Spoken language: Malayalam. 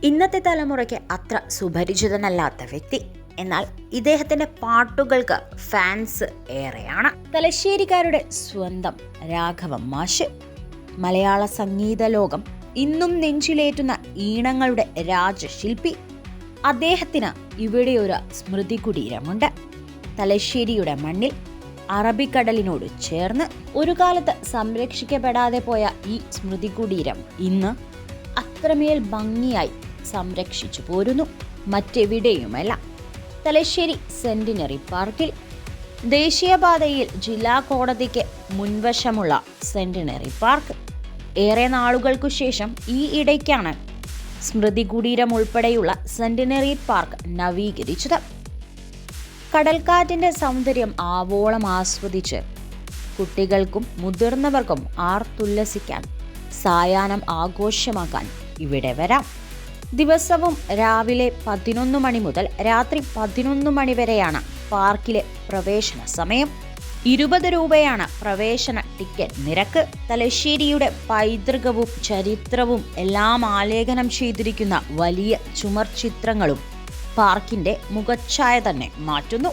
ഇന്നത്തെ തലമുറയ്ക്ക് അത്ര സുപരിചിതനല്ലാത്ത വ്യക്തി. എന്നാൽ ഇദ്ദേഹത്തിന്റെ പാട്ടുകൾക്ക് ഫാൻസ് ഏറെയാണ്. തലശ്ശേരിക്കാരുടെ സ്വന്തം രാഘവൻ മാഷ്. മലയാള സംഗീത ലോകം ഇന്നും നെഞ്ചിലേറ്റുന്ന ഈണങ്ങളുടെ രാജശില്പി. അദ്ദേഹത്തിന് ഇവിടെ ഒരു സ്മൃതി കുടീരമുണ്ട്. തലശ്ശേരിയുടെ മണ്ണിൽ അറബിക്കടലിനോട് ചേർന്ന് ഒരു കാലത്ത് സംരക്ഷിക്കപ്പെടാതെ പോയ ഈ സ്മൃതി കുടീരം ഇന്ന് അത്രമേൽ ഭംഗിയായി സംരക്ഷിച്ചു പോരുന്നു. മറ്റെവിടെയുമല്ല, തലശ്ശേരി സെന്റിനറി പാർക്കിൽ. ദേശീയപാതയിൽ ജില്ലാ കോടതിക്ക് മുൻവശമുള്ള സെന്റിനറി പാർക്ക്. ഏറെ നാളുകൾക്കു ശേഷം ഈ ഇടയ്ക്കാണ് സ്മൃതി കുടീരം ഉൾപ്പെടെയുള്ള സെന്റിനറി പാർക്ക് നവീകരിച്ചത്. കടൽക്കാറ്റിന്റെ സൗന്ദര്യം ആവോളം ആസ്വദിച്ച് കുട്ടികൾക്കും മുതിർന്നവർക്കും ആർത്തുല്ലസിക്കാൻ, സായാഹ്നം ആഘോഷമാക്കാൻ ഇവിടെ വരാം. ദിവസവും രാവിലെ 11 മണി മുതൽ രാത്രി 11 മണി വരെയാണ് പാർക്കിലെ പ്രവേശന സമയം. 20 രൂപയാണ് പ്രവേശന ടിക്കറ്റ് നിരക്ക്. തലശ്ശേരിയുടെ പൈതൃകവും ചരിത്രവും എല്ലാം ആലേഖനം ചെയ്തിരിക്കുന്ന വലിയ ചുമർ ചിത്രങ്ങളും പാർക്കിന്റെ മുഖച്ഛായ തന്നെ മാറ്റുന്നു.